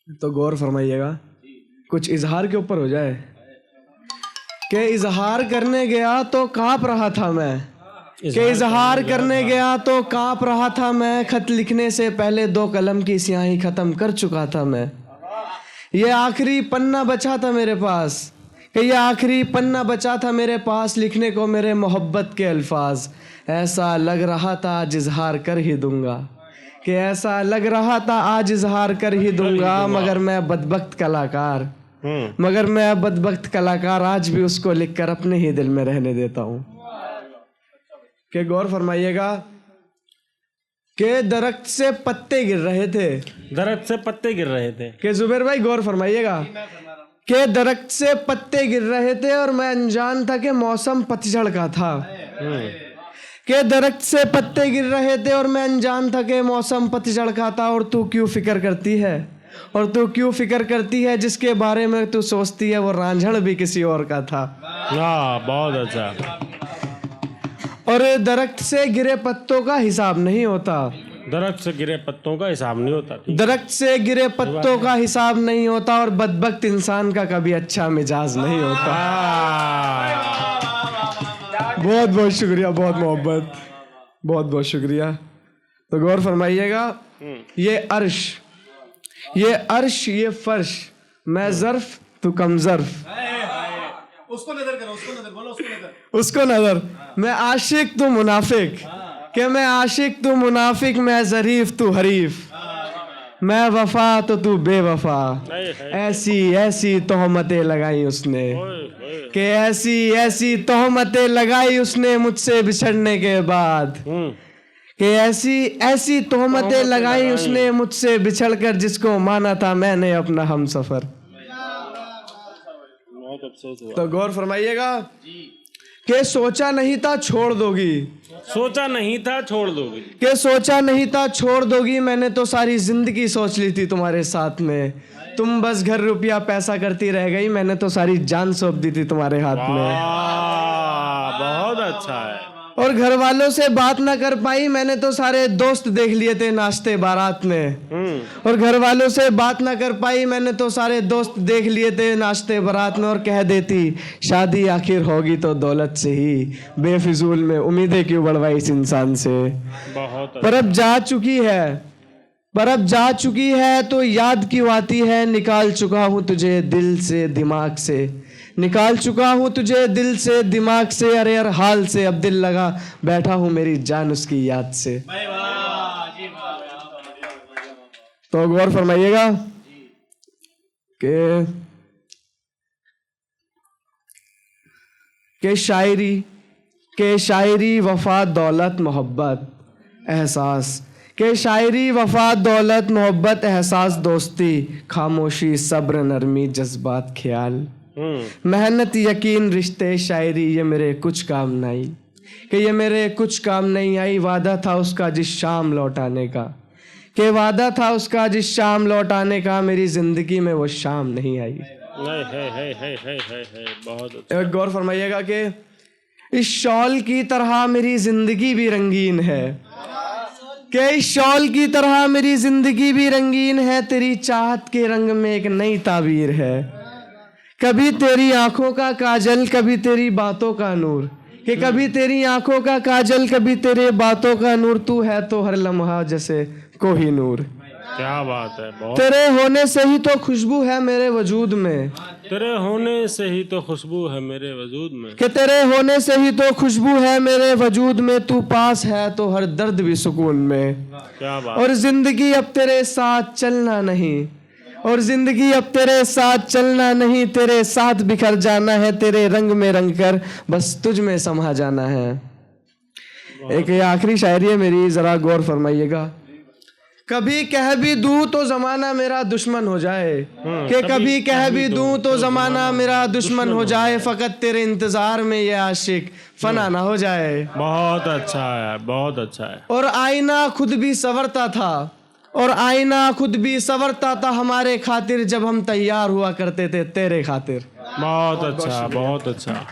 तो गौर फरमाइएगा, कुछ इजहार के ऊपर हो जाए कि इजहार करने गया तो काँप रहा था मैं, कि इजहार करने गया तो काँप रहा था मैं, खत लिखने से पहले 2 कलम की स्याही ख़त्म कर चुका था मैं। ये आखिरी पन्ना बचा था मेरे पास, कि ये आखिरी पन्ना बचा था मेरे पास, लिखने को मेरे मोहब्बत के अल्फाज। ऐसा लग रहा था आज इजहार कर ही दूंगा, कि ऐसा लग रहा था आज इजहार कर ही दूंगा, मगर मैं बदबख्त कलाकार आज भी उसको लिखकर अपने ही दिल में रहने देता हूँ। कि गौर फरमाइएगा कि दरख्त से पत्ते गिर रहे थे, कि जुबैर भाई गौर फरमाइएगा कि दरख्त से पत्ते गिर रहे थे और मैं अनजान था कि मौसम पतझड़ का था। कि दरख्त से पत्ते गिर रहे थे और मैं अनजान था कि मौसम पतझड़ का था। और तू क्यों फिक्र करती है, जिसके बारे में तू सोचती है वो रांझण भी किसी और का था। बहुत अच्छा। और दरख्त से गिरे पत्तों का हिसाब नहीं होता, दरख्त से गिरे पत्तों का हिसाब नहीं होता, दरख्त से गिरे पत्तों का हिसाब नहीं होता, और बदबख्त इंसान का कभी अच्छा मिजाज नहीं होता। बहुत बहुत शुक्रिया, बहुत मोहब्बत, बहुत बहुत शुक्रिया। तो गौर फरमाइएगा, ये अर्श ये फर्श, मैं ज़र्फ तू कम ज़र्फ, उसको नजर करो, बोलो उसको नजर। मैं आशिक तू मुनाफिक, कि मैं आशिक तू मुनाफिक, मैं ज़रीफ तू हरीफ, मैं वफा तो तू बेवफा। ऐसी तोहमतें लगाई उसने, कि ऐसी तोहमतें लगाई उसने मुझसे बिछड़ने के बाद, कि ऐसी तोहमतें लगाई उसने मुझसे बिछड़कर, जिसको माना था मैंने अपना हमसफर। तो गौर फरमाइएगा कि सोचा नहीं था छोड़ दोगी, कि सोचा नहीं था छोड़ दोगी, मैंने तो सारी जिंदगी सोच ली थी तुम्हारे साथ में, तुम बस घर रुपया पैसा करती रह गई, मैंने तो सारी जान सौंप दी थी तुम्हारे हाथ में। बहुत अच्छा है। और घर वालों से बात ना कर पाई, मैंने तो सारे दोस्त देख लिए थे नाश्ते बारात में। और घर वालों से बात ना कर पाई, मैंने तो सारे दोस्त देख लिए थे नाश्ते बारात में। और कह देती शादी आखिर होगी तो दौलत से ही, बेफिजूल में उम्मीदें क्यों बढ़वाई इस इंसान से। पर अब जा चुकी है तो याद क्यों आती है, निकाल चुका हूँ तुझे दिल से दिमाग से, निकाल चुका हूँ तुझे दिल से दिमाग से, अरे हर हाल से अब दिल लगा बैठा हूँ मेरी जान उसकी याद से। तो गौर फरमाइएगा के शायरी वफा दौलत मोहब्बत एहसास, के शायरी वफा दौलत मोहब्बत एहसास, दोस्ती खामोशी सब्र नरमी जज्बात ख्याल, मेहनत यकीन रिश्ते शायरी, ये मेरे कुछ काम नहीं, कि ये मेरे कुछ काम नहीं आई। वादा था उसका जिस शाम लौटाने का, कि वादा था उसका जिस शाम लौटाने का, मेरी जिंदगी में वो शाम नहीं आई। बहुत एक गौर फरमाइएगा कि इस शॉल की तरह मेरी जिंदगी भी रंगीन है, कि इस शॉल की तरह मेरी जिंदगी भी रंगीन है, तेरी चाहत के रंग में एक नई ताबीर है, कभी तेरी आंखों का काजल कभी तेरी बातों का नूर, कि कभी तेरी आंखों का काजल कभी तेरे बातों का नूर, तू है तो हर लम्हा जैसे कोहिनूर। क्या बात है। तेरे होने से ही तो खुशबू है मेरे वजूद में, तेरे होने से ही तो खुशबू है मेरे वजूद में, कि तेरे होने से ही तो खुशबू है मेरे वजूद में, तू पास है तो हर दर्द भी सुकून में। क्या बात। और जिंदगी अब तेरे साथ चलना नहीं, और जिंदगी अब तेरे साथ चलना नहीं, तेरे साथ बिखर जाना है, तेरे रंग में रंग कर बस तुझ में समा जाना है। एक ये आखिरी शायरी है मेरी, जरा गौर फरमाइएगा। कभी कह भी दूं तो जमाना मेरा दुश्मन हो जाए, कि कभी कह भी दूं तो जमाना मेरा दुश्मन हो जाए, फकत तेरे इंतजार में ये आशिक फना ना हो जाए। बहुत अच्छा है, बहुत अच्छा है। और आईना खुद भी संवरता था, और आईना खुद भी संवरता था हमारे खातिर, जब हम तैयार हुआ करते थे तेरे खातिर। बहुत अच्छा, बहुत अच्छा।